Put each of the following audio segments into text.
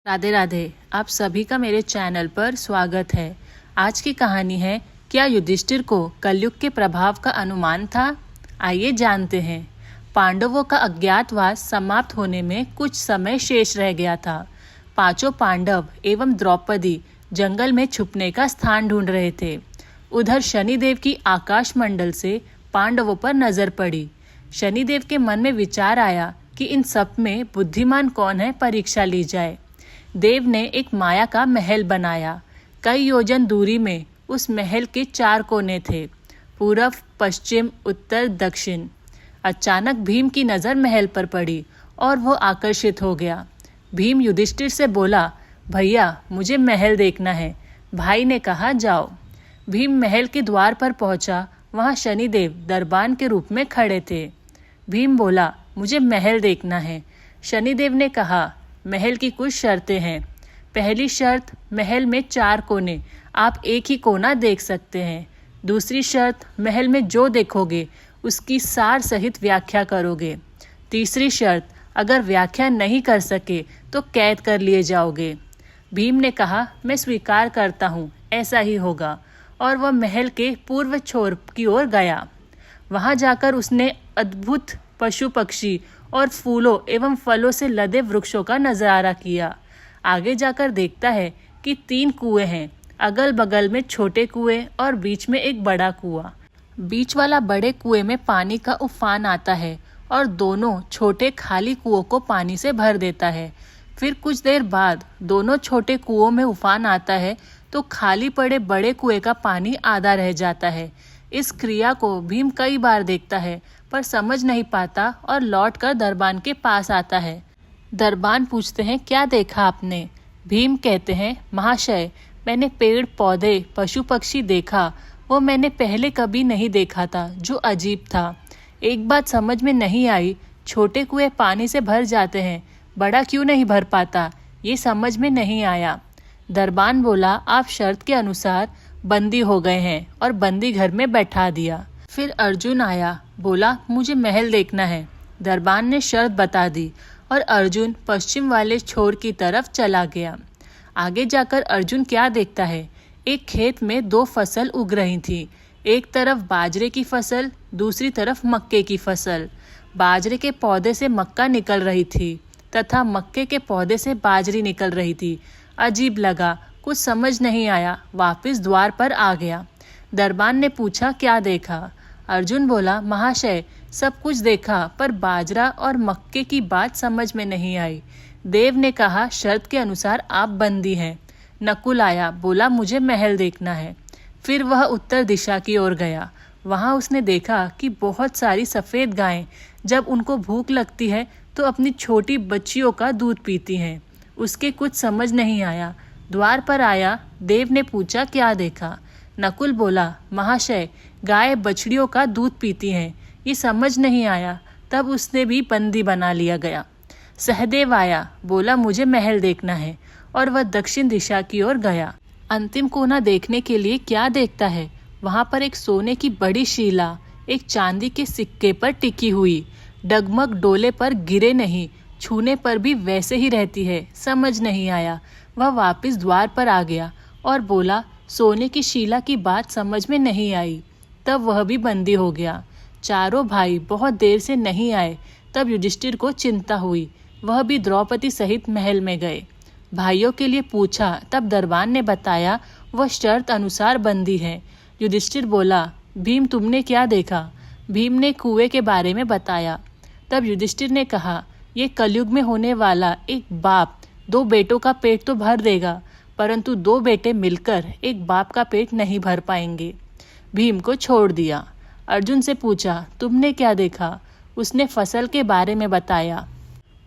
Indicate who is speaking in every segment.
Speaker 1: राधे राधे। आप सभी का मेरे चैनल पर स्वागत है। आज की कहानी है, क्या युधिष्ठिर को कलयुग के प्रभाव का अनुमान था? आइए जानते हैं। पांडवों का अज्ञातवास समाप्त होने में कुछ समय शेष रह गया था। पांचों पांडव एवं द्रौपदी जंगल में छुपने का स्थान ढूंढ रहे थे। उधर शनिदेव की आकाश मंडल से पांडवों पर नजर पड़ी। शनिदेव के मन में विचार आया कि इन सब में बुद्धिमान कौन है, परीक्षा ली जाए। देव ने एक माया का महल बनाया। कई योजन दूरी में उस महल के 4 कोने थे, पूरब, पश्चिम, उत्तर, दक्षिण। अचानक भीम की नज़र महल पर पड़ी और वो आकर्षित हो गया। भीम युधिष्ठिर से बोला, भैया मुझे महल देखना है। भाई ने कहा, जाओ। भीम महल के द्वार पर पहुंचा। वहां शनिदेव दरबान के रूप में खड़े थे। भीम बोला, मुझे महल देखना है। शनिदेव ने कहा, महल की कुछ शर्तें हैं। पहली शर्त, महल में 4 कोने, आप एक ही कोना देख सकते हैं। दूसरी शर्त, महल में जो देखोगे उसकी सार सहित व्याख्या करोगे। तीसरी शर्त, अगर व्याख्या नहीं कर सके तो कैद कर लिए जाओगे। भीम ने कहा, मैं स्वीकार करता हूँ, ऐसा ही होगा। और वह महल के पूर्व छोर की ओर गया। वहां जाकर उसने अद्भुत पशु पक्षी और फूलों एवं फलों से लदे वृक्षों का नजारा किया। आगे जाकर देखता है कि 3 कुएं हैं, अगल बगल में छोटे कुएं और बीच में एक बड़ा कुआं। बीच वाला बड़े कुएं में पानी का उफान आता है और दोनों छोटे खाली कुओं को पानी से भर देता है। फिर कुछ देर बाद दोनों छोटे कुओं में उफान आता है तो खाली पड़े बड़े कुएं का पानी आधा रह जाता है। इस क्रिया को भीम कई बार देखता है पर समझ नहीं पाता और लौटकर दरबान के पास आता है। दरबान पूछते हैं, क्या देखा आपने? भीम कहते हैं, महाशय मैंने पेड़ पौधे पशु पक्षी देखा, वो मैंने पहले कभी नहीं देखा था, जो अजीब था। एक बात समझ में नहीं आई, छोटे कुएं पानी से भर जाते हैं, बड़ा क्यों नहीं भर पाता, ये समझ में नहीं आया। दरबान बोला, आप शर्त के अनुसार बंदी हो गए हैं और बंदी घर में बैठा दिया। फिर अर्जुन आया, बोला, मुझे महल देखना है। दरबान ने शर्त बता दी और अर्जुन पश्चिम वाले छोर की तरफ चला गया। आगे जाकर अर्जुन क्या देखता है, एक खेत में 2 फसल उग रही थी। एक तरफ बाजरे की फसल, दूसरी तरफ मक्के की फसल। बाजरे के पौधे से मक्का निकल रही थी तथा मक्के के पौधे से बाजरी निकल रही थी। अजीब लगा, कुछ समझ नहीं आया, वापस द्वार पर आ गया। दरबान ने पूछा, क्या देखा? अर्जुन बोला, महाशय सब कुछ देखा पर बाजरा और मक्के की बात समझ में नहीं आई। देव ने कहा, शर्त के अनुसार आप बंदी हैं। नकुल आया, बोला, मुझे महल देखना है। फिर वह उत्तर दिशा की ओर गया। वहां उसने देखा कि बहुत सारी सफ़ेद गायें जब उनको भूख लगती है तो अपनी छोटी बच्चियों का दूध पीती हैं। उसके कुछ समझ नहीं आया। द्वार पर आया। देव ने पूछा, क्या देखा? नकुल बोला, महाशय गाय बछड़ियों का दूध पीती हैं, ये समझ नहीं आया। तब उसने भी बंदी बना लिया गया। सहदेव आया, बोला, मुझे महल देखना है, और वह दक्षिण दिशा की ओर गया। अंतिम कोना देखने के लिए क्या देखता है, वहां पर एक सोने की बड़ी शीला एक चांदी के सिक्के पर टिकी हुई, डगमग डोले पर गिरे नहीं, छूने पर भी वैसे ही रहती है। समझ नहीं आया। वह वापस द्वार पर आ गया और बोला, सोने की शीला की बात समझ में नहीं आई। तब वह भी बंदी हो गया। चारों भाई बहुत देर से नहीं आए। तब युधिष्ठिर को चिंता हुई। वह भी द्रौपदी सहित महल में गए। भाइयों के लिए पूछा, तब दरबान ने बताया, वह शर्त अनुसार बंदी है। युधिष्ठिर बोला, भीम तुमने क्या देखा? भीम ने कुएं के बारे में बताया। तब युधिष्ठिर ने कहा, ये कलयुग में होने वाला एक बाप 2 बेटों का पेट तो भर देगा, परंतु 2 बेटे मिलकर एक बाप का पेट नहीं भर पाएंगे। भीम को छोड़ दिया। अर्जुन से पूछा, तुमने क्या देखा? उसने फसल के बारे में बताया।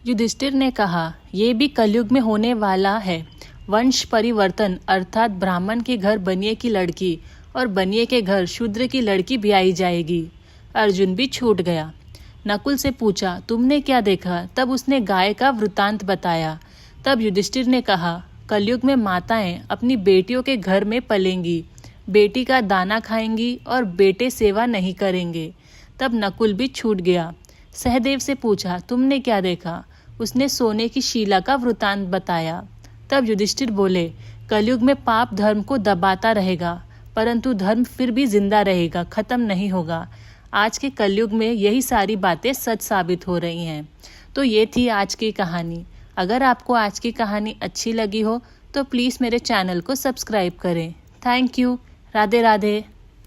Speaker 1: युधिष्ठिर ने कहा, ये भी कलयुग में होने वाला है। वंश परिवर्तन, अर्थात ब्राह्मण के घर बनिए की लड़की और बनिए के घर शूद्र की लड़की ब्याई जाएगी। अर्जुन भी छूट गया। नकुल से पूछा, तुमने क्या देखा? तब उसने गाय का वृतांत बताया। तब युधिष्ठिर ने कहा, कलयुग में माताएं अपनी बेटियों के घर में पलेंगी, बेटी का दाना खाएंगी और बेटे सेवा नहीं करेंगे। तब नकुल भी छूट गया। सहदेव से पूछा, तुमने क्या देखा? उसने सोने की शीला का वृतांत बताया। तब युधिष्ठिर बोले, कलयुग में पाप धर्म को दबाता रहेगा, परंतु धर्म फिर भी जिंदा रहेगा, खत्म नहीं होगा। आज के कलयुग में यही सारी बातें सच साबित हो रही हैं। तो ये थी आज की कहानी। अगर आपको आज की कहानी अच्छी लगी हो तो प्लीज़ मेरे चैनल को सब्सक्राइब करें। Thank you. राधे राधे।